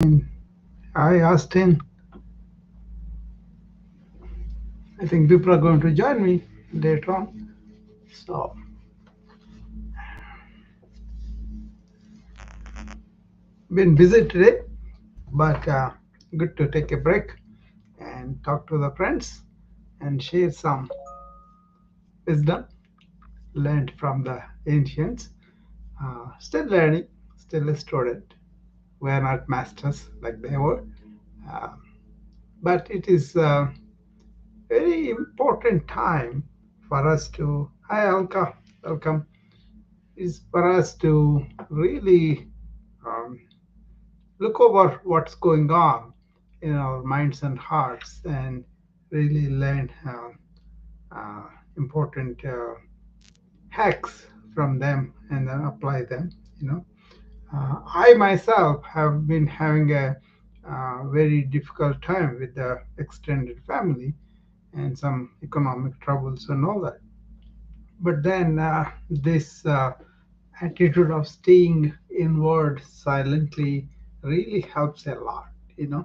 I asked him, I think people are going to join me later on. So, been busy today, but good to take a break and talk to the friends and share some wisdom learned from the ancients. Still learning, still a student. We are not masters like they were, uh, but it is a very important time for us to. Hi, Alka, welcome. Is for us to really um, look over what's going on in our minds and hearts and really learn uh, important hacks from them and then apply them. You know, I myself have been having a very difficult time with the extended family and some economic troubles and all that. But then this attitude of staying inward silently really helps a lot. You know,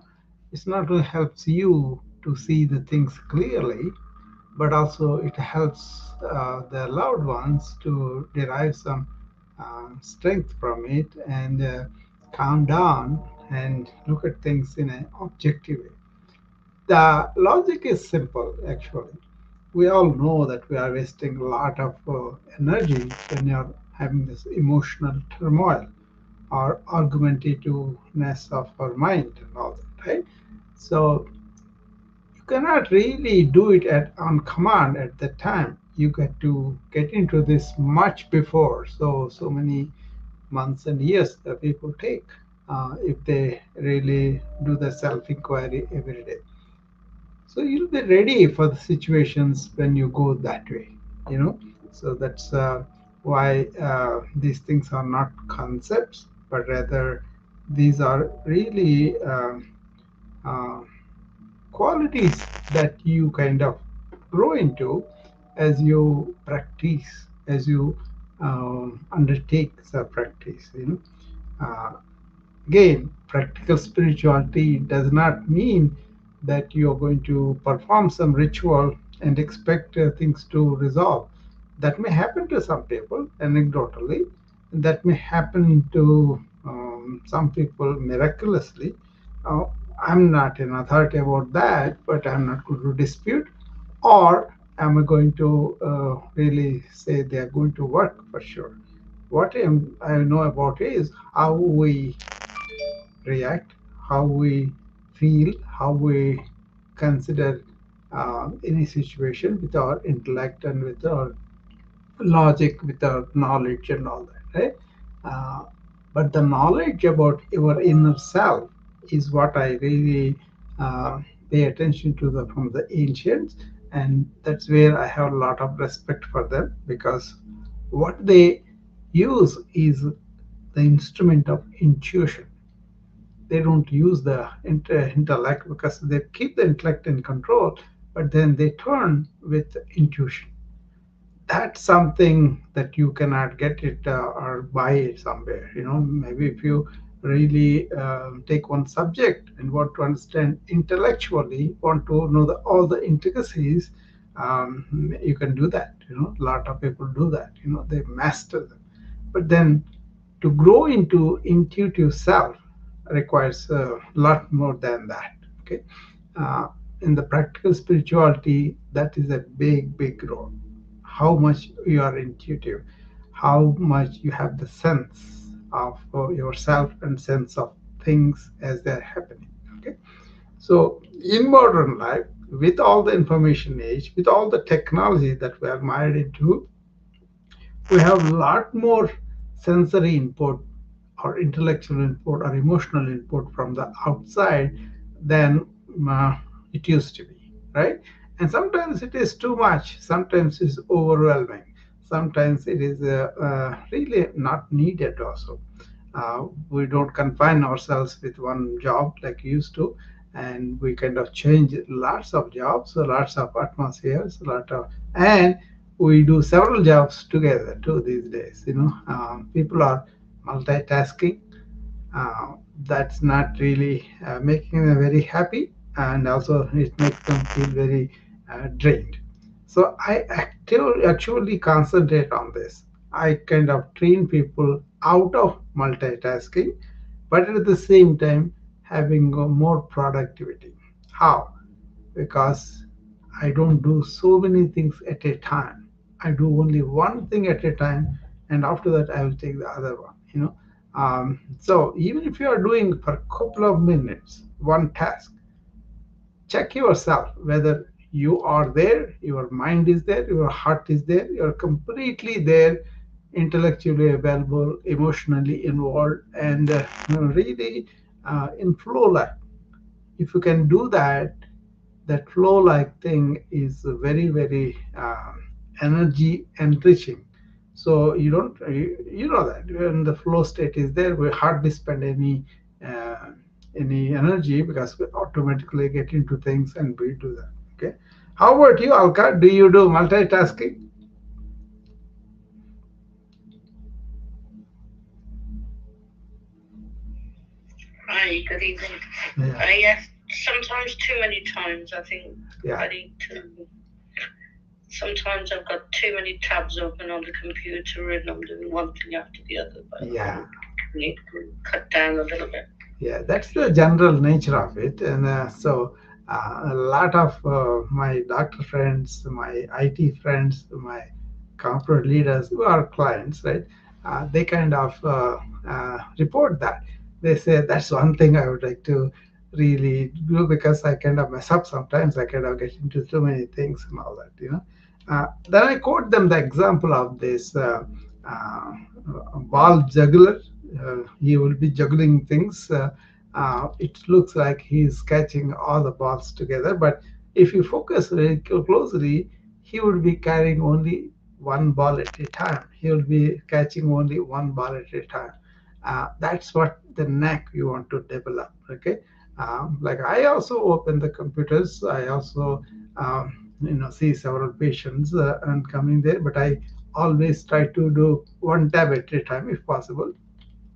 it's not only helps you to see the things clearly, but also it helps the loved ones to derive some strength from it and calm down and look at things in an objective way. The logic is simple, actually. We all know that we are wasting a lot of energy when you're having this emotional turmoil or argumentativeness of our mind and all that, right? So you cannot really do it on command at the time. You get to get into this much before. So many months and years that people take if they really do the self inquiry every day. So you'll be ready for the situations when you go that way, you know. So that's why these things are not concepts, but rather these are really uh, qualities that you kind of grow into as you practice, as you undertake the practice, you know. Again, practical spirituality does not mean that you're going to perform some ritual and expect things to resolve. That may happen to some people anecdotally, that may happen to some people miraculously. Uh, I'm not an authority about that, but I'm not going to dispute. Or am I going to really say they are going to work for sure? I know about is how we react, how we feel, how we consider any situation with our intellect and with our logic, with our knowledge and all that, right? Uh, but the knowledge about your inner self is what I really pay attention to from the ancients, and that's where I have a lot of respect for them because what they use is the instrument of intuition. They don't use the intellect because they keep the intellect in control, but then they turn with intuition. That's something that you cannot get it or buy it somewhere. You know, maybe if you really take one subject and want to understand intellectually, want to know all the intricacies, you can do that. You know, a lot of people do that. You know, they master them. But then to grow into intuitive self requires a lot more than that. Okay, uh, in the practical spirituality, that is a big role. How much you are intuitive, how much you have the sense of yourself and sense of things as they're happening. Okay, so in modern life, with all the information age, with all the technology that we are married into, we have a lot more sensory input or intellectual input or emotional input from the outside than uh, it used to be, right? And sometimes it is too much, sometimes it's overwhelming, sometimes it is really not needed also. We don't confine ourselves with one job like we used to, and we kind of change lots of jobs, lots of atmospheres, and we do several jobs together too these days. You know, people are multitasking, uh, that's not really making them very happy, and also it makes them feel very drained. So I actually concentrate on this. I kind of train people out of multitasking, but at the same time having more productivity. How? Because I don't do so many things at a time. I do only one thing at a time, and after that I will take the other one. So even if you are doing for a couple of minutes one task, check yourself whether you are there, your mind is there, your heart is there, you're completely there, intellectually available, emotionally involved, and really in flow life. If you can do that, that flow like thing is very very energy enriching. So you know that when the flow state is there, we hardly spend uh, any energy because we automatically get into things and we do that. Okay, how about you, Alka? Do you do multitasking? Hi, good evening. Yeah, Yes, sometimes too many times. I think yeah, I need to. Sometimes I've got too many tabs open on the computer and I'm doing one thing after the other, but I yeah. need to cut down a little bit. Yeah, that's the general nature of it. And a lot of my doctor friends, my IT friends, my corporate leaders who are clients, right? They kind of report that. They say that's one thing I would like to really do because I kind of mess up sometimes. I kind of get into too many things and all that. Then I quote them the example of this uh, ball juggler. He will be juggling things. It looks like he's catching all the balls together, but if you focus very closely, he would be carrying only one ball at a time. He will be catching only one ball at a time. That's what the knack you want to develop. Okay, like I also open the computers. I also see several patients and coming there, but I always try to do one tab at a time if possible.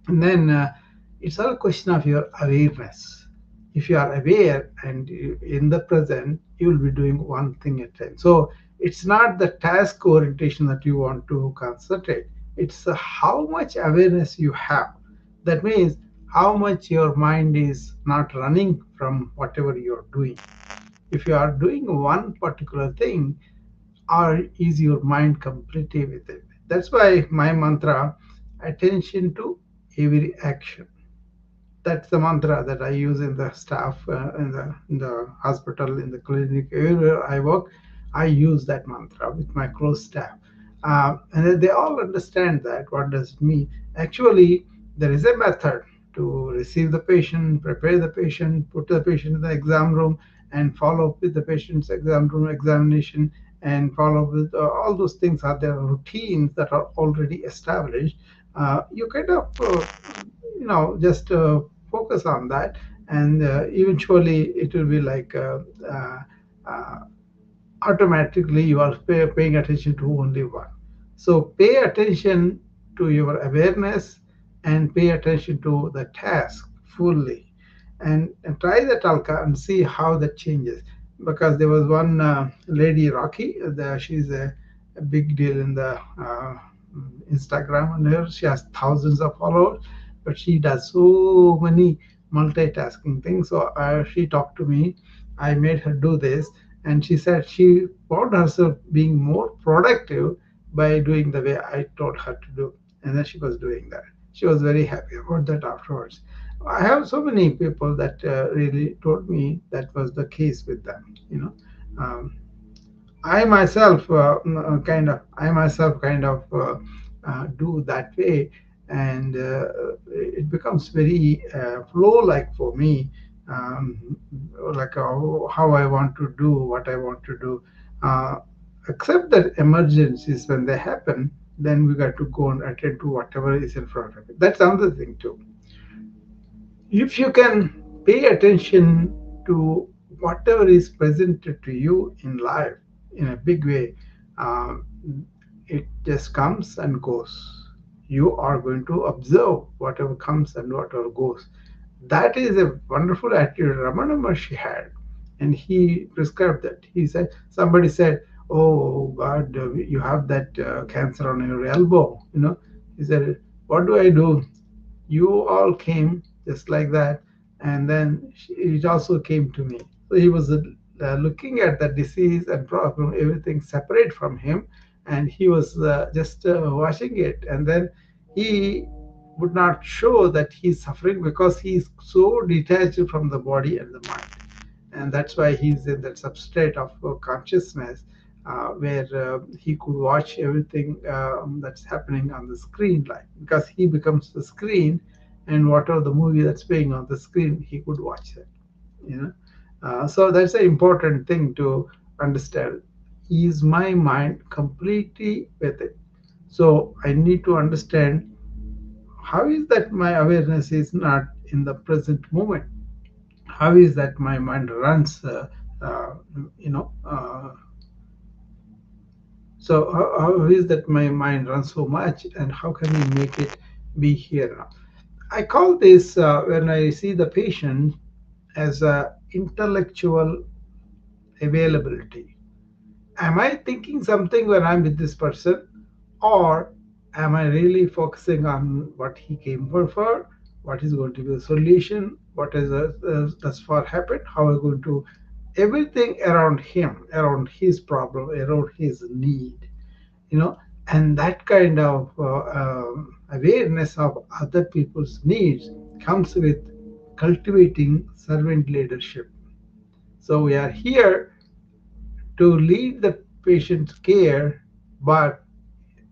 And then it's all a question of your awareness. If you are aware and in the present, you will be doing one thing at a time. So it's not the task orientation that you want to concentrate. It's how much awareness you have. That means how much your mind is not running from whatever you're doing. If you are doing one particular thing, or is your mind completely with it? That's why my mantra, attention to every action. That's the mantra that I use in the staff, in the hospital, in the clinic, everywhere I work. I use that mantra with my close staff, and they all understand that. What does it mean? Actually, there is a method to receive the patient, prepare the patient, put the patient in the exam room, and follow up with the patient's exam room examination, and follow up with all those things. Are there routines that are already established? You kind of just focus on that, and eventually it will be like uh, automatically you are paying attention to only one. So pay attention to your awareness and pay attention to the task fully, and try that Alka and see how that changes. Because there was one lady, Rocky, she's a big deal in the Instagram, and her she has thousands of followers, but she does so many multitasking things. So she talked to me. I made her do this, and she said she found herself being more productive by doing the way I told her to do. And then she was doing that. She was very happy about that afterwards. I have so many people that really told me that was the case with them. Um, I myself kind of do that way, and it becomes very flow-like for me, um, like how I want to do what I want to do. Uh, Except that emergencies when they happen, then we got to go and attend to whatever is in front of it. That's another thing too. If you can pay attention to whatever is presented to you in life in a big way, um, it just comes and goes. you are going to observe whatever comes and whatever goes. That is a wonderful attitude Ramana Maharshi had, and he prescribed that. He said, somebody said, "Oh God, you have that cancer on your elbow." He said, "What do I do? You all came just like that, and then it also came to me." So he was looking at the disease and problem, everything separate from him, and he was just watching it, and then he would not show that he's suffering because he's so detached from the body and the mind, and that's why he's in that substrate of consciousness, where he could watch everything that's happening on the screen, like, because he becomes the screen, and whatever the movie that's playing on the screen, he could watch it. You know, so that's an important thing to understand. Is my mind completely with it? So I need to understand how is that my awareness is not in the present moment. How is that my mind runs uh, you know so how is that my mind runs so much, and how can we make it be here now? I call this, when I see the patient, as a intellectual availability. Am I thinking something when I'm with this person, or am I really focusing on what he came for, what is going to be the solution, what is thus far happened, how are we going to everything around him, around his problem, around his need, you know, and that kind of awareness of other people's needs comes with cultivating servant leadership. So we are here to lead the patient's care, but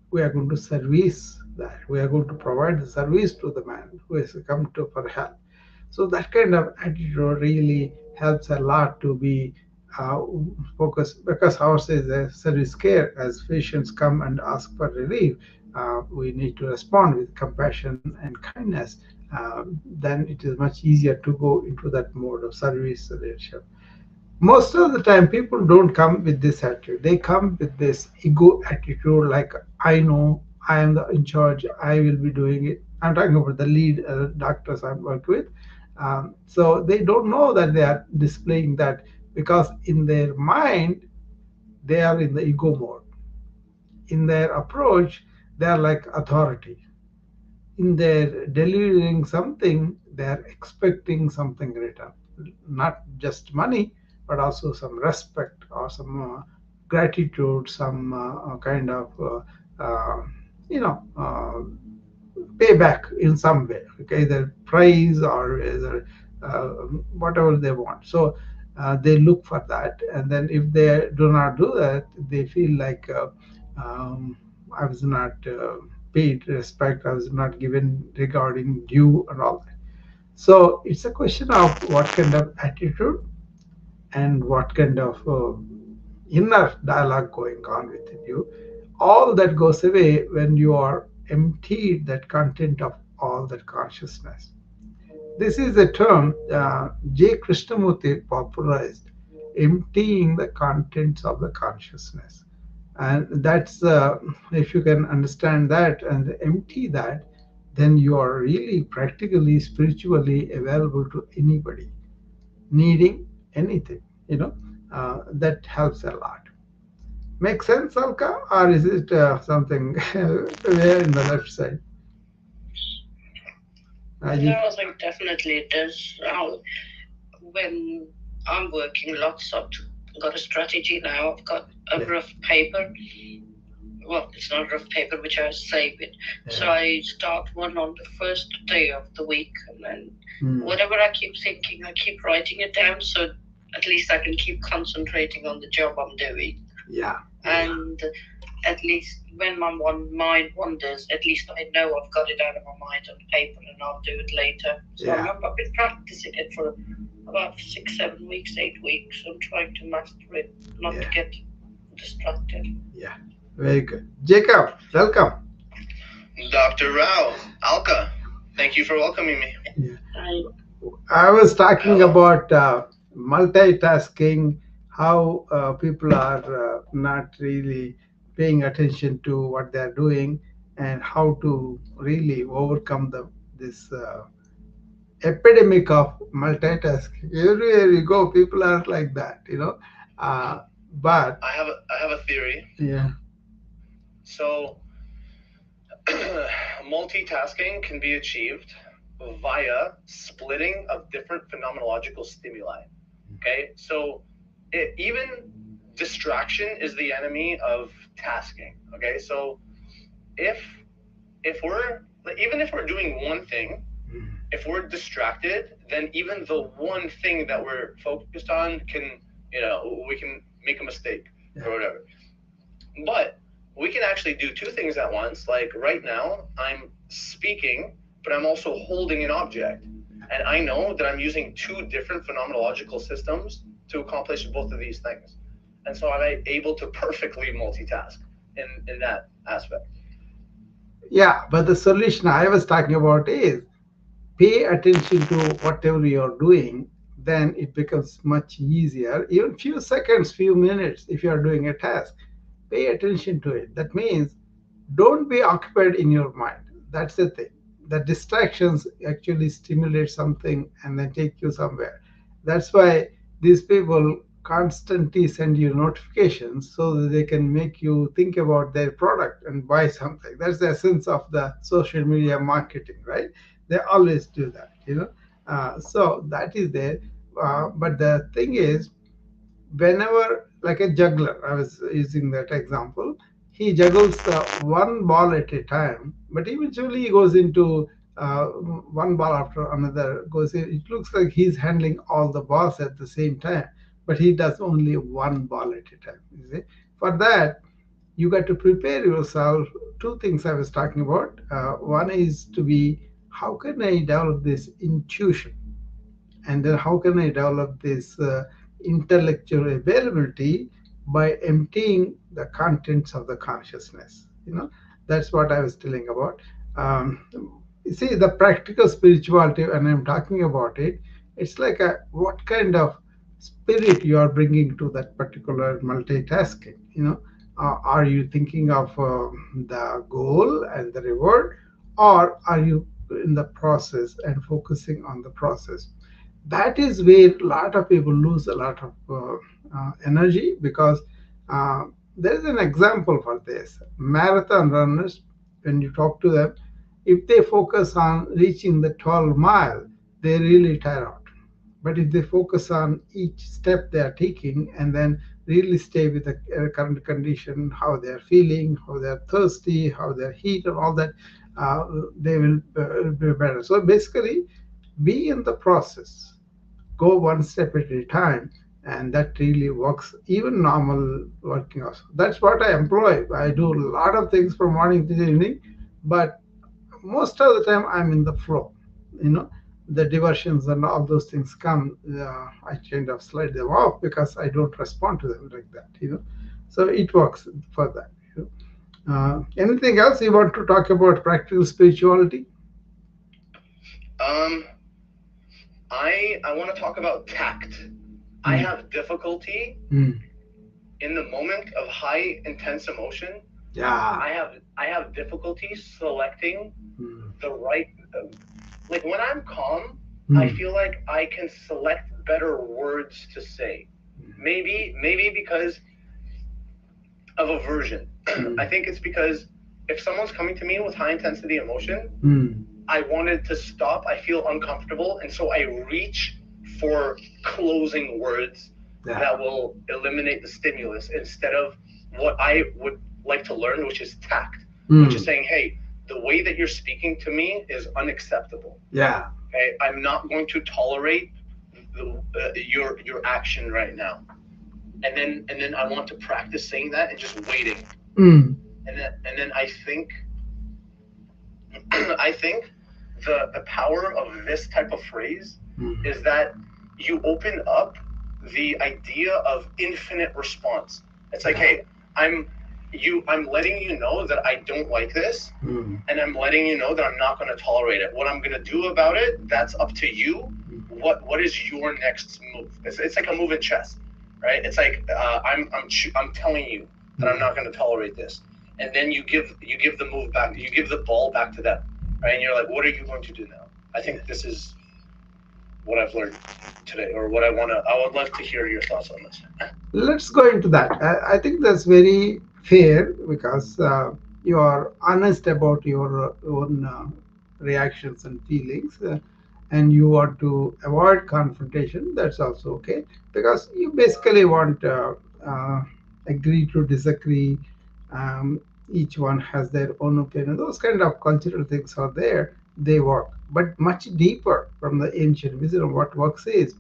we are going to service that. We are going to provide the service to the man who has come to for help. So that kind of attitude really helps a lot to be uh, focused, because ours is a service care. As patients come and ask for relief, we need to respond with compassion and kindness. Then it is much easier to go into that mode of service leadership. Most of the time people don't come with this attitude. They come with this ego attitude, like, I know, I am the in charge, I will be doing it. I'm talking about the lead doctors I've worked with. So they don't know that they are displaying that, because in their mind they are in the ego mode. In their approach they are like authority. In their delivering something, they are expecting something return, not just money, but also some respect or some gratitude, some kind of you know uh, payback in some way, okay, either prize or either uh, whatever they want. So they look for that, and then if they do not do that, they feel like, um, I was not paid respect, I was not given regarding due and all that. So it's a question of what kind of attitude and what kind of inner dialogue going on within you. All that goes away when you are emptied that content of all that consciousness. This is a term J. Krishnamurti popularized, emptying the contents of the consciousness. And that's, if you can understand that and empty that, then you are really practically, spiritually available to anybody needing anything. That helps a lot. Make sense, Alka, or is it something where in the left side? No, I think definitely it does. When I'm working lots, I've got a strategy now. I've got a rough paper. Well, it's not rough paper, which I save it. So I start one on the first day of the week, and then whatever I keep thinking, I keep writing it down, so at least I can keep concentrating on the job I'm doing. Yeah. And at least when my mind wanders, at least I know I've got it out of my mind on paper, and I'll do it later. So I've been practicing it for about 6, 7 weeks, 8 weeks. I'm trying to master it, not to get distracted. Yeah. Very good. Jacob, welcome. Dr. Rao, Alka, thank you for welcoming me. Yeah. I was talking about multitasking, how people are not really paying attention to what they're doing. and how to really overcome this epidemic of multitasking. Everywhere you go, people are like that, you know. Uh, but I have a theory. yeah, So multitasking can be achieved via splitting of different phenomenological stimuli. Okay, so even distraction is the enemy of tasking. Okay, so if if we're even if we're doing one thing, if we're distracted, then even the one thing that we're focused on can, we can make a mistake or whatever. But we can actually do two things at once. Like right now, I'm speaking, but I'm also holding an object. And I know that I'm using two different phenomenological systems to accomplish both of these things. And so I'm able to perfectly multitask in that aspect. yeah. But the solution I was talking about is pay attention to whatever you're doing, then it becomes much easier. Even few seconds, few minutes, if you are doing a task, pay attention to it. That means don't be occupied in your mind. That's the thing. The distractions actually stimulate something and then take you somewhere. That's why these people constantly send you notifications so that they can make you think about their product and buy something. That's the essence of the social media marketing, right? They always do that, you know. So that is there. But the thing is, whenever, like a juggler, I was using that example, he juggles one ball at a time, but eventually he goes into one ball after another goes in. It looks like he's handling all the balls at the same time, but he does only one ball at a time, you see. For that, you got to prepare yourself. Two things I was talking about. One is to be, how can I develop this intuition, and then how can I develop this intellectual availability by emptying the contents of the consciousness. You know, that's what I was telling about. Um, you see, the practical spirituality, when I'm talking about it, it's like a what kind of spirit you are bringing to that particular multitasking. You know, are you thinking of the goal and the reward, or are you in the process and focusing on the process? That is where a lot of people lose a lot of energy, because uh, there is an example for this. Marathon runners, when you talk to them, if they focus on reaching the 12 mile, they really tire out. But if they focus on each step they are taking and then really stay with the current condition, how they are feeling, how they are thirsty, how they are heat, and all that, they will be better. So basically, be in the process, go one step at a time, and that really works. Even normal working hours, that's what I employ. I do a lot of things from morning to evening, but most of the time I'm in the flow, you know. The diversions and all those things come, I kind of slide them off because I don't respond to them like that, you know. So it works for that, you know. Anything else you want to talk about practical spirituality? Um, I want to talk about tact. I have difficulty Mm. in the moment of high intense emotion. Yeah. I have difficulty selecting Mm. the right. Like when I'm calm, I Mm. feel like I can select better words to say. Maybe because of aversion. I think it's because if someone's coming to me with high intensity emotion, Mm. I wanted to stop. I feel uncomfortable, and so I reach for closing words Yeah. that will eliminate the stimulus instead of what I would like to learn, which is tact, which is saying, "Hey, the way that you're speaking to me is unacceptable. Yeah. Okay, I'm not going to tolerate your action right now." And then I want to practice saying that and just waiting. Mm. And then I think I think the power of this type of phrase Mm. is that you open up the idea of infinite response. It's like, hey, I'm I'm letting you know that I don't like this, Mm. and I'm letting you know that I'm not going to tolerate it. What I'm going to do about it, that's up to you. What is your next move? It's like a move in chess, right? It's like I'm telling you that I'm not going to tolerate this. and then you give the move back, you give the ball back to them, right? And you're like, what are you going to do now? I think this is what I've learned today, or what I would love to hear your thoughts on this. Let's go into that. I think that's very fair because you are honest about your own reactions and feelings, and you want to avoid confrontation. That's also okay because you basically want uh, agree to disagree. Um, each one has their own opinion. Those kind of cultural things are there. They work, but much deeper from the ancient wisdom. What works is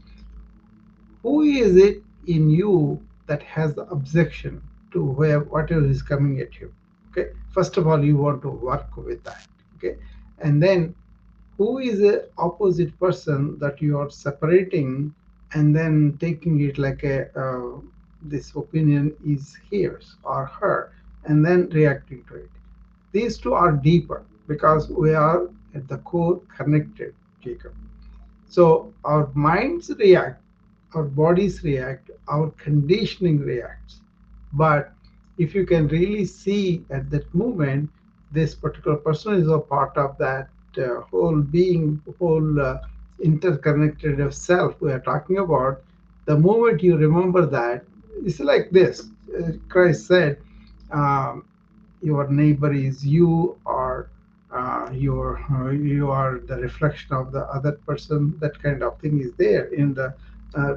who is it in you that has the objection to where whatever is coming at you. Okay, first of all you want to work with that. Okay, and then who is the opposite person that you are separating and then taking it like a this opinion is his or her and then reacting to it. These two are deeper because we are at the core connected, Jacob. So our minds react, our bodies react, our conditioning reacts. But if you can really see at that moment, this particular person is a part of that whole being, whole interconnected of self we are talking about. The moment you remember that, it's like this. Christ said, um, your neighbor is you, or you are the reflection of the other person. That kind of thing is there in the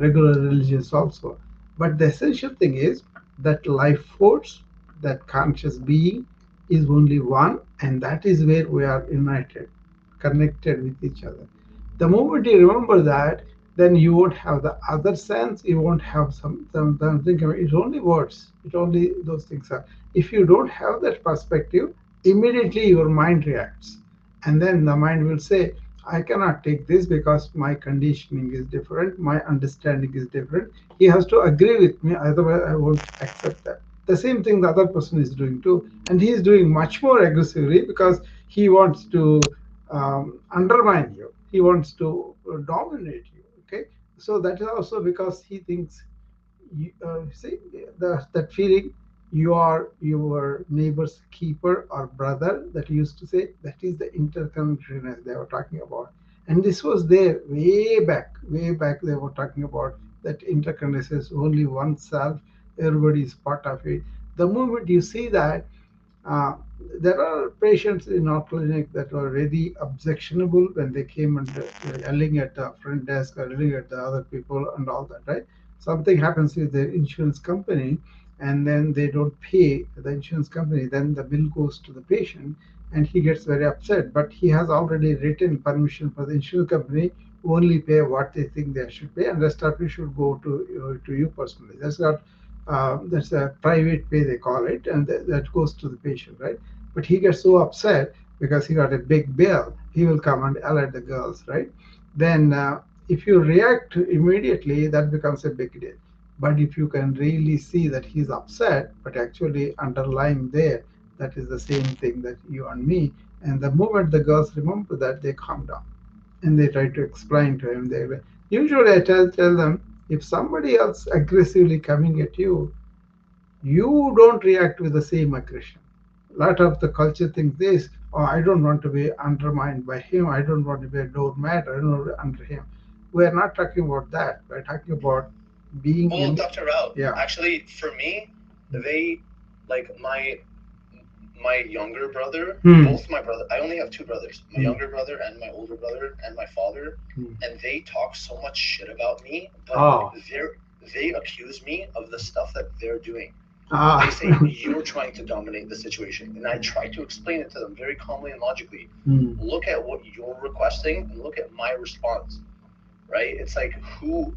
regular religions also. But the essential thing is that life force, that conscious being, is only one, and that is where we are united, connected with each other. The moment you remember that, then you won't have the other sense. You won't have something. It's only words. It only those things are. If you don't have that perspective, immediately your mind reacts, and then the mind will say, "I cannot take this because my conditioning is different. My understanding is different. He has to agree with me, otherwise I won't accept that." The same thing the other person is doing too, and he is doing much more aggressively because he wants to undermine you. He wants to dominate you. Okay, so that is also because he thinks see that feeling, you are your neighbor's keeper or brother, that used to say, that is the interconnectedness they were talking about. And this was there way back they were talking about that interconnectedness is only oneself, everybody is part of it. The moment you see that, uh, there are patients in our clinic that were very objectionable when they came and yelling at the front desk or yelling at the other people and all that, right? Something happens with the insurance company and then they don't pay the insurance company, then the bill goes to the patient and he gets very upset. But he has already written permission for the insurance company only pay what they think they should pay, and rest of it should go to you personally. That's a private pay they call it, and that goes to the patient, right? But he gets so upset because he got a big bill, he will come and yell at the girls, right? Then if you react immediately, that becomes a big deal. But if you can really see that he's upset, but actually underlying there, that is the same thing that you and me. And the moment the girls remember that, they calm down and they try to explain to him. They usually I tell them, if somebody else aggressively coming at you, you don't react with the same aggression. A lot of the culture thinks this, oh, I don't want to be undermined by him, I don't want to be a doormat, I don't want to be under him. We're not talking about that. We're talking about being Well, in. Dr. Rao, Yeah. actually, for me, they like my younger brother, both my brother. I only have two brothers, my younger brother and my older brother, and my father, and they talk so much shit about me, but Oh. they accuse me of the stuff that they're doing. Ah. They say you're trying to dominate the situation, and I try to explain it to them very calmly and logically. Look at what you're requesting, and look at my response. Right? It's who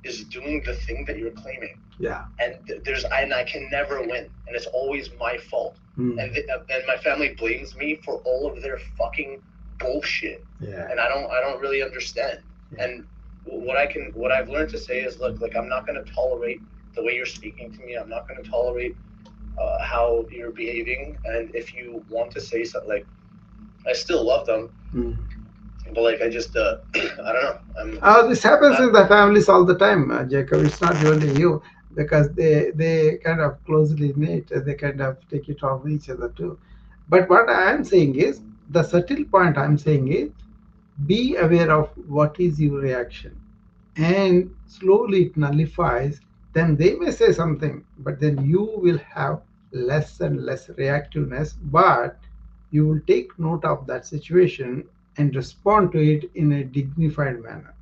is doing the thing that you're claiming, Yeah. and I can never win, and it's always my fault. And my family blames me for all of their fucking bullshit. Yeah. And I don't really understand. Yeah. And what I've learned to say is, look, like, I'm not going to tolerate the way you're speaking to me. I'm not going to tolerate how you're behaving. And if you want to say something, like, I still love them, but like, I just I don't know. This happens in the families all the time, Jacob. It's not only you. because they kind of closely knit. They kind of take it off each other too. But what I'm saying is, the subtle point I'm saying is, be aware of what is your reaction, and slowly it nullifies. Then they may say something, but then you will have less and less reactiveness, but you will take note of that situation and respond to it in a dignified manner.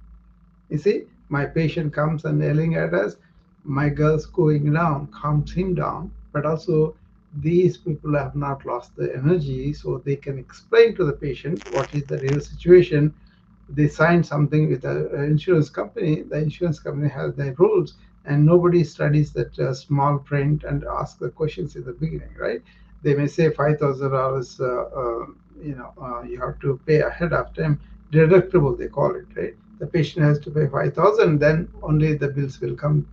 You see, my patient comes and yelling at us, my girl's going down, calms him down, but also these people have not lost the energy, so they can explain to the patient what is the real situation. They sign something with an insurance company. The insurance company has their rules, and nobody studies that small print and asks the questions in the beginning, right? They may say $5,000. You have to pay ahead of time, deductible they call it, right? The patient has to pay 5,000, then only the bills will come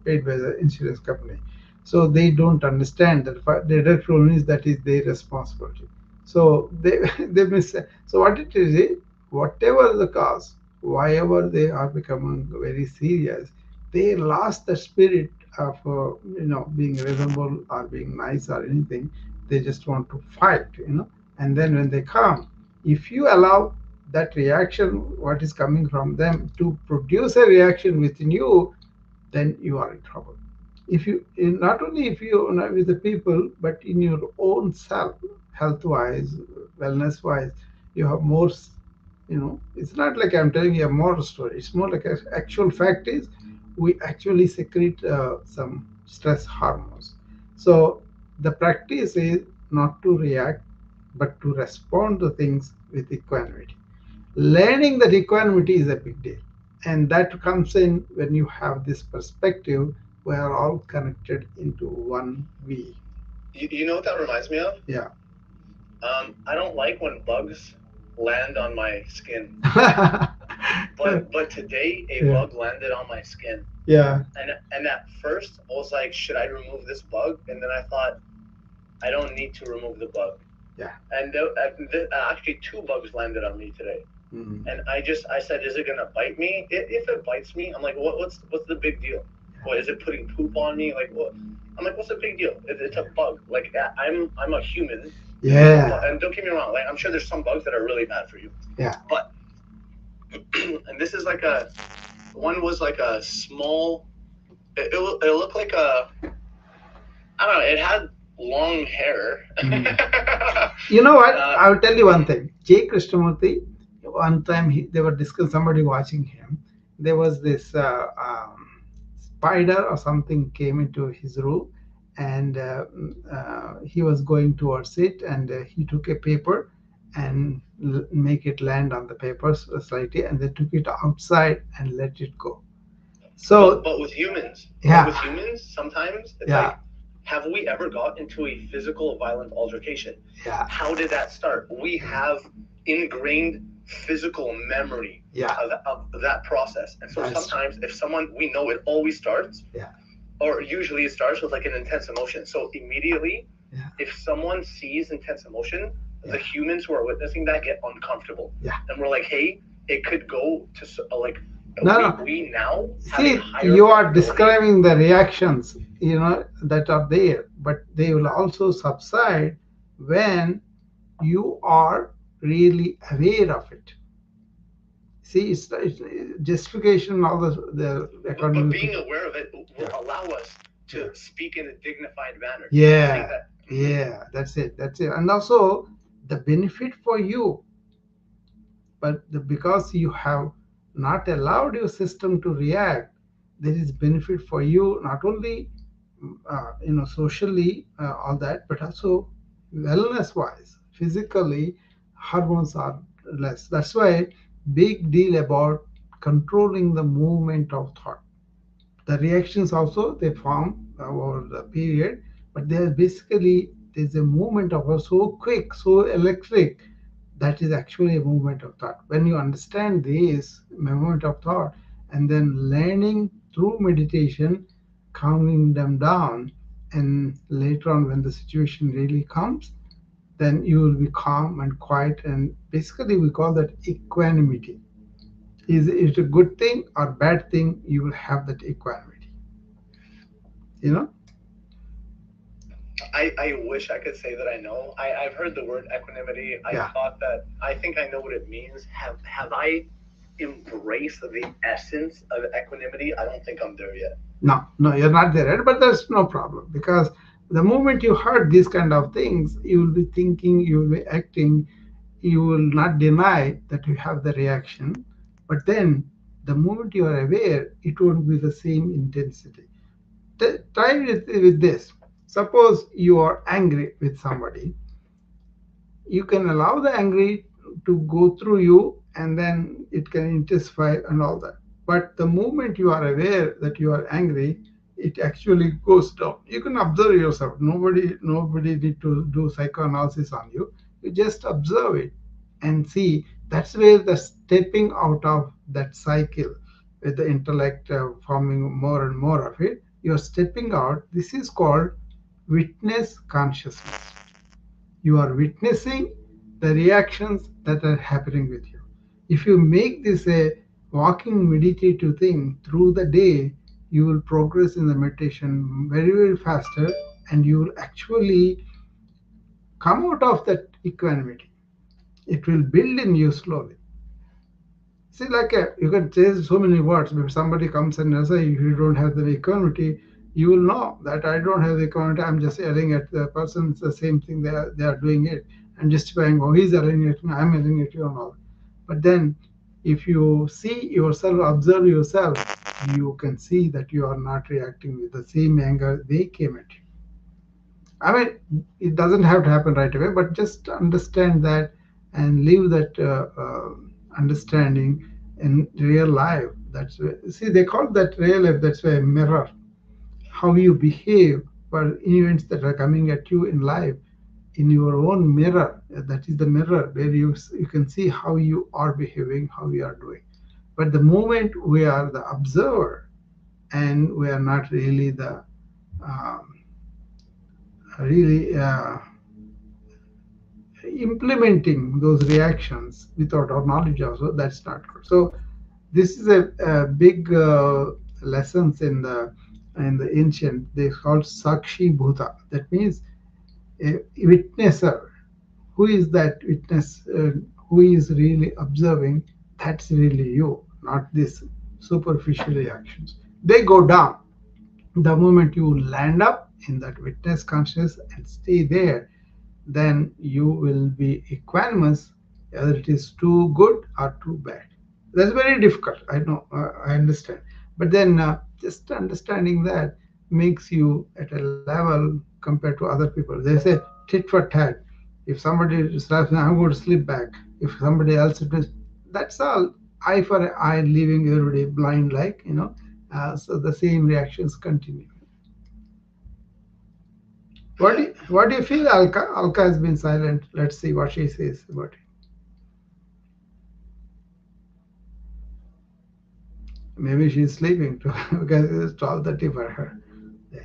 paid by the insurance company. So they don't understand that deductible means that is their responsibility. So they they miss. So what it is, whatever the cause, wherever they are becoming very serious, they lost the spirit of being reasonable or being nice or anything. They just want to fight. And then when they come, if you allow that reaction, what is coming from them, to produce a reaction within you, then you are in trouble. If you, not only if you with the people, but in your own self, health wise, wellness wise, you have more. It's not like I'm telling you a moral story. It's more like a actual fact is, we actually secrete some stress hormones. So the practice is not to react, but to respond to things with equanimity. Learning that equanimity is a big deal. And that comes in when you have this perspective, we are all connected into one we. You know what that reminds me of? Yeah. I don't like when bugs land on my skin. But today a Yeah. bug landed on my skin. Yeah. And at first I was like, should I remove this bug? And then I thought, I don't need to remove the bug. Yeah. And actually two bugs landed on me today. Mm. And I said, is it gonna bite me? If it bites me, I'm like, what's the big deal? What is it putting poop on me? Like what? I'm like, what's the big deal? It's a bug. Like I'm a human. Yeah. And don't get me wrong. Like I'm sure there's some bugs that are really bad for you. Yeah. But and this is like one was like a small. It looked like I don't know. It had long hair. You know what? I'll tell you one thing. J. Krishnamurti, one time they were discussing, somebody watching him. There was this spider or something came into his room, and he was going towards it, and he took a paper and make it land on the paper slightly, and they took it outside and let it go. So, but with humans, sometimes it's yeah, like, have we ever got into a physical, violent altercation? yeah, How did that start? We have ingrained physical memory, yeah, of that process. And so That's sometimes, if someone, we know it always starts, yeah, or usually it starts with like an intense emotion. So immediately, yeah, if someone sees intense emotion, yeah, the humans who are witnessing that get uncomfortable. yeah. And we're like, hey, it could go to like, No, no. we now have a See, higher you are probability. describing the reactions, that are there, but they will also subside when you are really aware of it. See, it's justification, all the But being aware of it will allow us to speak in a dignified manner. Yeah, That, yeah, that's it. And also the benefit for you, but because you have not allowed your system to react, there is benefit for you, not only socially, all that, but also wellness wise, physically, hormones are less. That's why big deal about controlling the movement of thought. The reactions also they form over the period, but they are basically, there's a movement of so quick, so electric, that is actually a movement of thought. When you understand this movement of thought, and then learning through meditation, calming them down, and later on when the situation really comes, then you will be calm and quiet, and basically we call that equanimity. Is it a good thing or bad thing? You will have that equanimity. You know? I wish I could say that I know. I've heard the word equanimity. I Yeah. thought that I think I know what it means. Have I embraced the essence of equanimity? I don't think I'm there yet. No, no, you're not there yet, but that's no problem because the moment you heard these kind of things, you will be thinking, you will be acting, you will not deny that you have the reaction, but then the moment you are aware, it won't be the same intensity. Try with this. Suppose you are angry with somebody, you can allow the angry to go through you and then it can intensify and all that. But the moment you are aware that you are angry, it actually goes down. You can observe yourself. Nobody need to do psychoanalysis on you. You just observe it and see. That's where the stepping out of that cycle with the intellect forming more and more of it, you're stepping out. This is called witness consciousness. You are witnessing the reactions that are happening with you. If you make this a walking meditative thing through the day, you will progress in the meditation very, very faster and you will actually come out of that equanimity. It will build in you slowly. See, like you can say so many words. If somebody comes and says, if you don't have the equanimity, you will know that I don't have the equanimity. I'm just yelling at the person. It's the same thing. They are doing it and justifying, oh, he's yelling at me, I'm yelling at you and all. But then if you see yourself, observe yourself, you can see that you are not reacting with the same anger they came at you. I mean, it doesn't have to happen right away, but just understand that and live that understanding in real life. That's why, see, they call that real life. That's why a mirror. How you behave for events that are coming at you in life, in your own mirror. That is the mirror where you can see how you are behaving, how you are doing. But the moment we are the observer and we are not really the um, really implementing those reactions without our knowledge also, that's not good. So this is a big lessons in the ancient, they called sakshi bhuta. That means a witnesser. Who is that witness, who is really observing? That's really you, not this superficial reactions. They go down the moment you land up in that witness consciousness and stay there. Then you will be equanimous, whether it is too good or too bad. That's very difficult. I know, I understand. But then just understanding that makes you at a level compared to other people. They say tit for tat. If somebody slaps me, I'm going to slip back. If somebody else does, that's all. Eye for eye, leaving everybody blind, like, you know. So the same reactions continue. What do you feel, Alka? Alka has been silent. Let's see what she says about it. Maybe she's sleeping too because it's 12:30 for her. Yeah,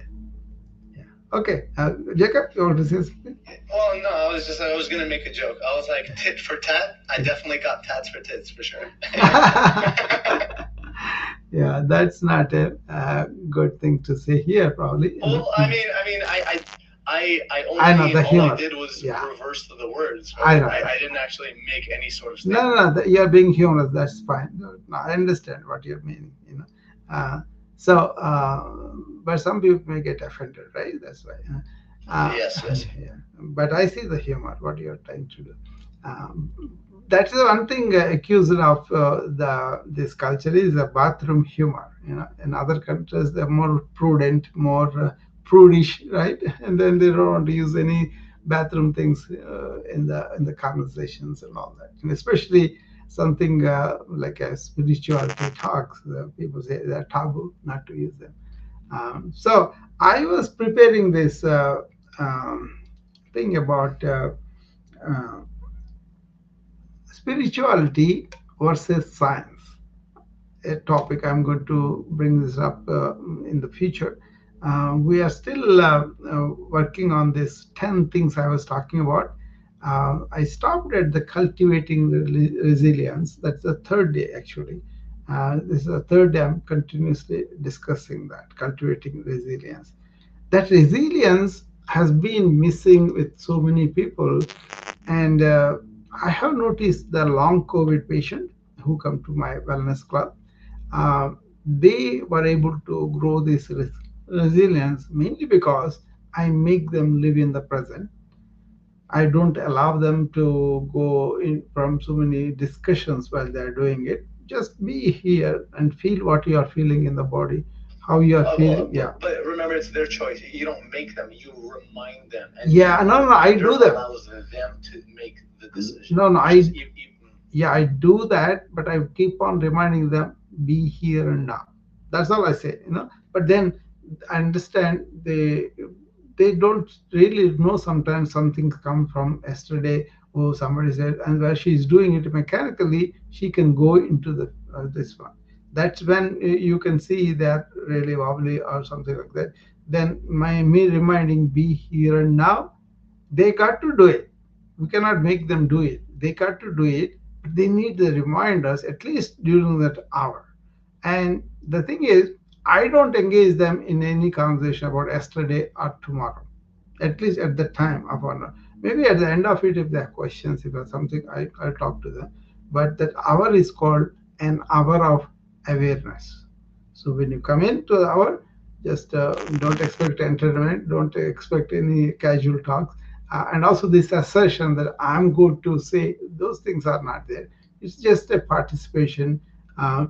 yeah. Okay, Jacob, you want to say something? Well, no, I was gonna make a joke. I was like tit for tat. I definitely got tats for tits for sure. Yeah, that's not a good thing to say here, probably. Well, I only I know the all I humor. did was Yeah, reverse the words. I Right? know. I didn't actually make any sort of No, statement. no, no. You're being humorous. That's fine. No, no, I understand what you're meaning. You know. So, but some people may get offended, right? That's why. Yes, yes. Yeah. But I see the humor. What you're trying to do. Um, that's the one thing accused of the this culture is the bathroom humor. You know, in other countries they're more prudent, more prudish, right? And then they don't want to use any bathroom things in the conversations and all that, and especially something like a spirituality talks. People say they're taboo not to use them. So I was preparing this thing about uh, spirituality versus science, a topic I'm going to bring this up in the future. We are still working on this 10 things I was talking about. I stopped at the cultivating resilience. That's the third day, actually. This is the third day I'm continuously discussing that, cultivating resilience. That resilience has been missing with so many people. And I have noticed the long COVID patient who come to my wellness club, uh, they were able to grow this resilience mainly because I make them live in the present. I don't allow them to go in from so many discussions while they're doing it. Just be here and feel what you are feeling in the body, how you are feeling. Yeah. But remember, it's their choice. You don't make them. You remind them. And Yeah, no, no, I do that. Allows them to make the decision. No, no, I. yeah, I do that, but I keep on reminding them, be here and now. That's all I say, you know. But then I understand they don't really know sometimes something come from yesterday or somebody said, and where she's doing it mechanically, she can go into the this one. That's when you can see that really wobbly or something like that. Then me reminding, be here and now, they got to do it. We cannot make them do it. They got to do it. But they need the reminders at least during that hour. And the thing is, I don't engage them in any conversation about yesterday or tomorrow, at least at the time of honor. Maybe at the end of it, if they have questions, if there's something, I'll talk to them. But that hour is called an hour of awareness. So when you come into the hour, just don't expect entertainment, don't expect any casual talks. And also this assertion that I'm good to say, those things are not there. It's just a participation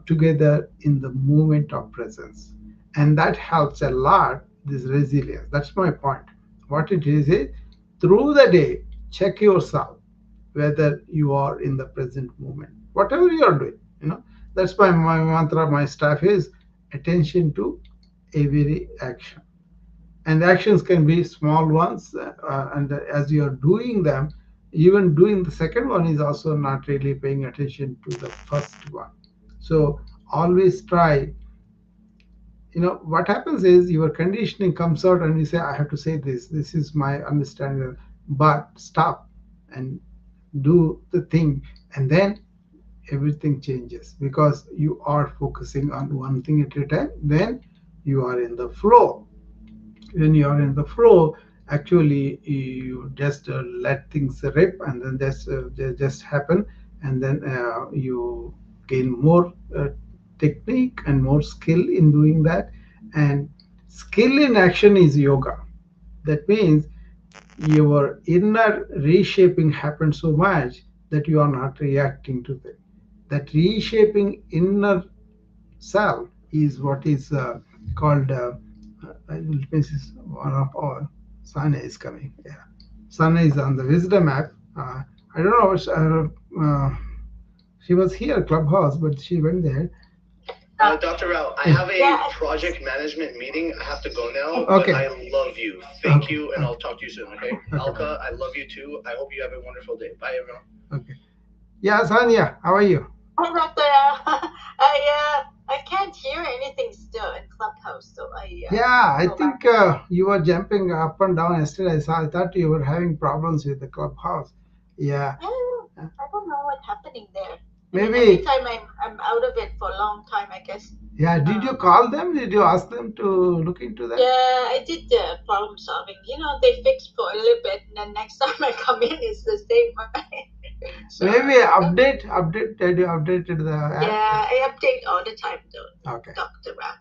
together in the moment of presence. And that helps a lot, this resilience. That's my point. What it is through the day, check yourself whether you are in the present moment, whatever you are doing. That's my mantra. My staff is attention to every action, and actions can be small ones. And as you are doing them, even doing the second one is also not really paying attention to the first one. So always try. What happens is your conditioning comes out and you say, I have to say this is my understanding, but stop and do the thing, and then everything changes because you are focusing on one thing at a time. Then you are in the flow. When you are in the flow, actually you just let things rip, and then they just happen. And then you gain more technique and more skill in doing that. And skill in action is yoga. That means your inner reshaping happens so much that you are not reacting to them. That reshaping inner self is what is called Mrs. One of all. Sana is coming. Yeah, Sana is on the wisdom app. I don't know. She was here clubhouse, but she went there. Dr. Rao, I have a project management meeting. I have to go now. Okay. But I love you. Thank you, and I'll talk to you soon, okay? Alka, I love you too. I hope you have a wonderful day. Bye, everyone. Okay. Yeah, Sanya, how are you? Hi, Doctor. I can't hear anything still in Clubhouse, so Yeah, I think you were jumping up and down yesterday. I thought you were having problems with the Clubhouse. Yeah. I don't know what's happening there. Maybe every time I'm out of it for a long time, I guess. Yeah, did you call them? Did you ask them to look into that? Yeah, I did the problem solving. They fixed for a little bit, and then next time I come in, it's the same. So, maybe update. Did you updated the app? Yeah, I update all the time, though. Okay. Dr. Rap.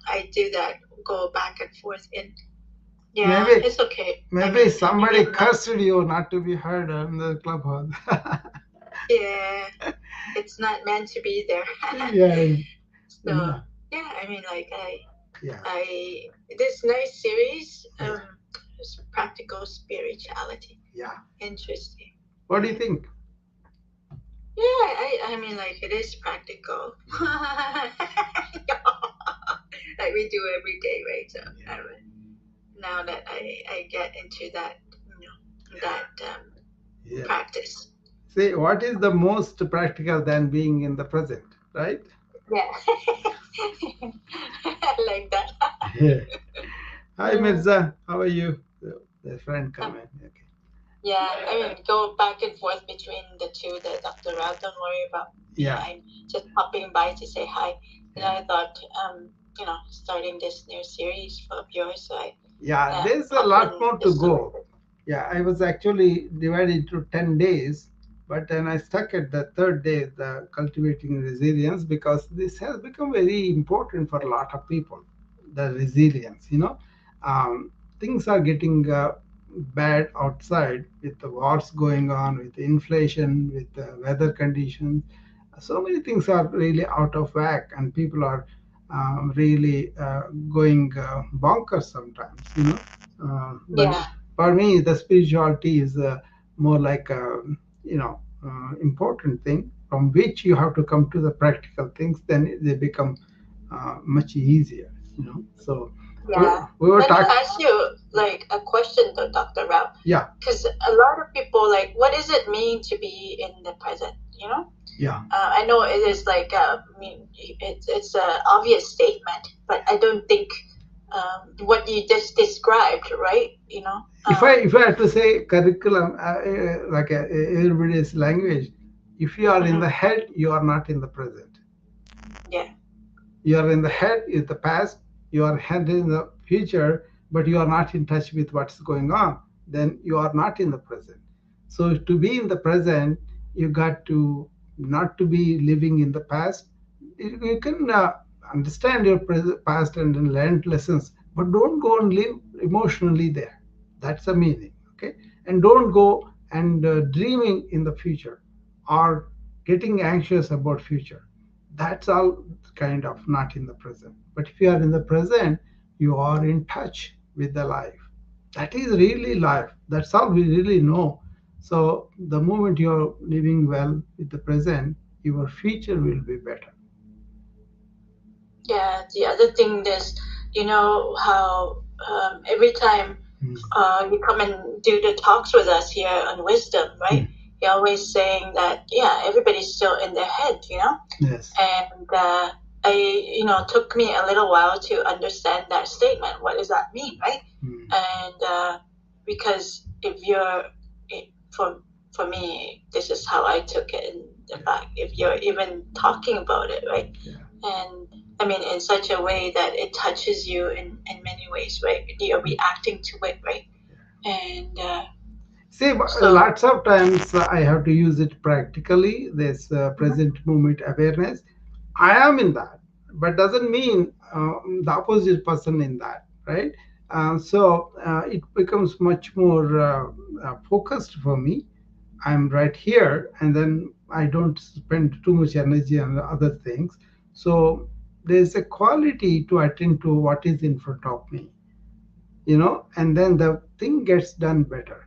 I do that. Go back and forth in. Yeah, maybe, it's okay. Maybe somebody cursed you not to be heard on the clubhouse. Yeah, it's not meant to be there. Yeah. So yeah, this nice series, is practical spirituality. Yeah. Interesting. What do you think? Yeah, it is practical. Like we do every day, right? So now that I get into that, practice. See, what is the most practical than being in the present, right? Yeah. I like that. Yeah. Hi, Mirza. How are you? The friend coming. Okay. Yeah, go back and forth between the two, the Dr. Rao. Don't worry about me. Yeah. I'm just popping by to say hi. And I thought, starting this new series of yours, so Yeah, Yeah, there's a often lot more to just go. Yeah, I was actually divided into 10 days, but then I stuck at the third day, the cultivating resilience, because this has become very important for a lot of people. The resilience, things are getting bad outside with the wars going on, with inflation, with the weather conditions. So many things are really out of whack, and people are really going bonkers sometimes, but yeah, for me, the spirituality is more like a, important thing from which you have to come to the practical things. Then they become much easier. So we, yeah. we were Let me talking. ask you like a question though, Dr. Rao, Yeah, because a lot of people like, what does it mean to be in the present? You know, yeah. I know it is like, I mean, it's a obvious statement, but I don't think what you just described, right? If I had to say curriculum, like everybody's language, if you are in the Mhm, head, you are not in the present. yeah, You are in the head in the past, you are head in the future, but you are not in touch with what's going on. Then you are not in the present. So to be in the present, you got to not to be living in the past. You can understand your past and then learn lessons, but don't go and live emotionally there. That's the meaning. Okay, and don't go and dreaming in the future or getting anxious about future. That's all kind of not in the present. But if you are in the present, you are in touch with the life. That is really life. That's all we really know. So the moment you're living well with the present, your future will be better. yeah. The other thing is, how every time Mm. you come and do the talks with us here on wisdom, right? Mm. You're always saying that, yeah, everybody's still in their head, Yes. and took me a little while to understand that statement. What does that mean, right? Mm. And because if you're, for me, this is how I took it in the fact. If you're even talking about it, right? Yeah. And I mean, in such a way that it touches you in many ways, right? You're reacting to it, right? And See, so, lots of times I have to use it practically, this mhm, present moment awareness. I am in that, but doesn't mean the opposite person in that, right? So it becomes much more focused for me. I'm right here, and then I don't spend too much energy on other things. So there's a quality to attend to what is in front of me, and then the thing gets done better,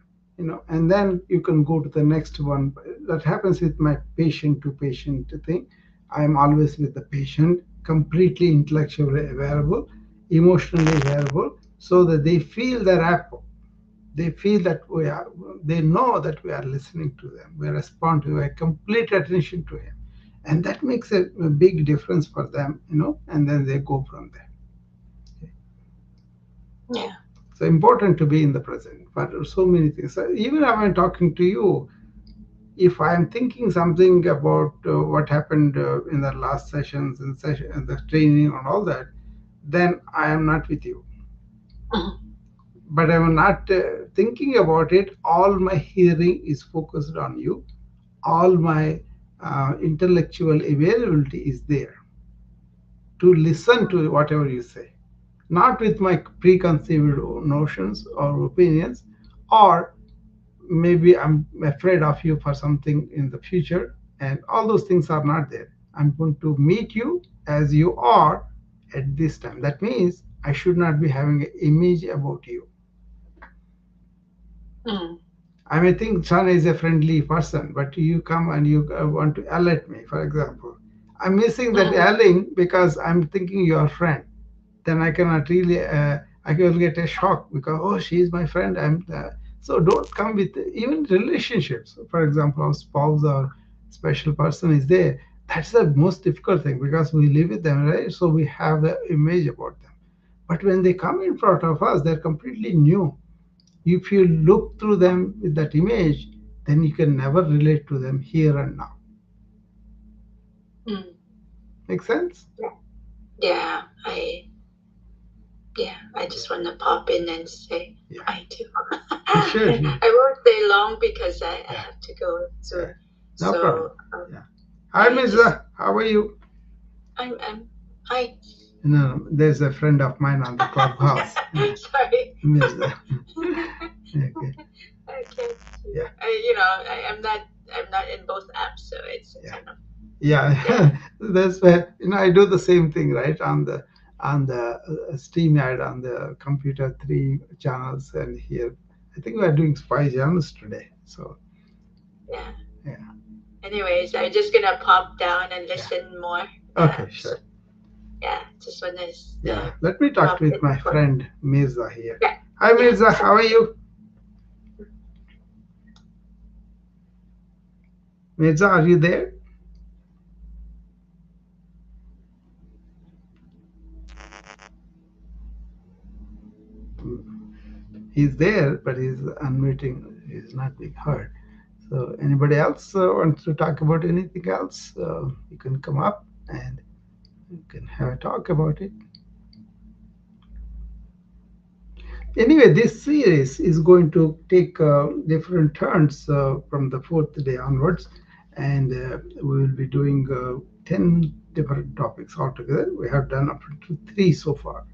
and then you can go to the next one. That happens with my patient to patient thing. I'm always with the patient, completely intellectually available, emotionally available, so that they feel the rapport. They feel that they know that we are listening to them, we respond to, we complete attention to him, and that makes a big difference for them, and then they go from there. yeah. So important to be in the present for so many things. So even when I'm talking to you, if I'm thinking something about what happened in the last sessions and the training and all that, then I am not with you. Mhm. But I'm not thinking about it. All my hearing is focused on you. All my intellectual availability is there to listen to whatever you say, not with my preconceived notions or opinions, or maybe I'm afraid of you for something in the future, and all those things are not there. I'm going to meet you as you are at this time. That means I should not be having an image about you. Mm. I may think Sana is a friendly person, but you come and you want to yell at me, for example. I'm missing that Mm. yelling because I'm thinking you're a friend. Then I cannot really, I will get a shock because, oh, she's my friend. So don't come with even relationships. For example, our spouse or special person is there. That's the most difficult thing because we live with them, right? So we have an image about them. But when they come in front of us, they're completely new. If you look through them with that image, then you can never relate to them here and now. Mm. Make sense? Yeah, I yeah, I just want to pop in and say Yeah. hi too. You should. I won't stay long because I Yeah. have to go soon. Yeah. No problem. So Yeah. Hi, yeah, just Mirza. How are you? I'm hi. No, there's a friend of mine on the clubhouse. Sorry. Mirza. Okay. I can't. Yeah. I'm not in both apps, so it's Yeah. kind of Yeah. yeah. That's where I do the same thing, right? On the Steam ad on the computer, three channels, and here I think we're doing five channels today. So Yeah. yeah. Anyways, I'm just gonna pop down and Yeah. listen more. Okay. So Sure. yeah, just wanna Yeah. Let me talk pop with in my for friend Mirza here. yeah, Hi, yeah. Mirza. So How are you? Mirza, are you there? He's there, but he's unmuting. He's not being heard. So, anybody else wants to talk about anything else? You can come up and you can have a talk about it. Anyway, this series is going to take different turns from the fourth day onwards, and we will be doing 10 different topics altogether. We have done up to three so far,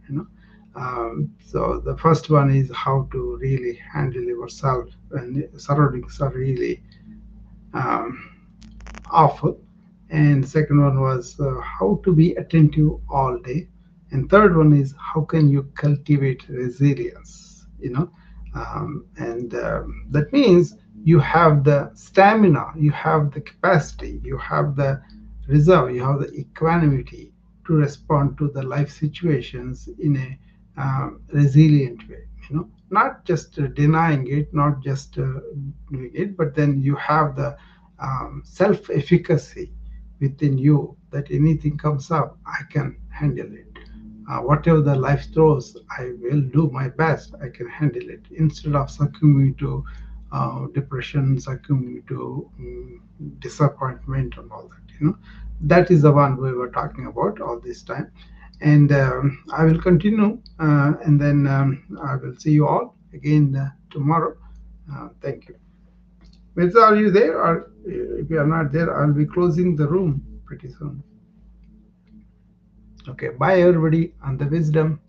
so the first one is how to really handle yourself when surroundings are really um, awful. And the second one was how to be attentive all day. And third one is how can you cultivate resilience, and that means you have the stamina, you have the capacity, you have the reserve, you have the equanimity to respond to the life situations in a resilient way, not just denying it, not just doing it, but then you have the self efficacy within you that anything comes up, I can handle it. Whatever the life throws, I will do my best. I can handle it instead of succumbing to depression, succumbing to disappointment, and all that. That is the one we were talking about all this time. And I will continue, and then I will see you all again tomorrow. Thank you. Mirza, are you there? Or if you are not there, I'll be closing the room pretty soon. Okay, bye everybody on the wisdom.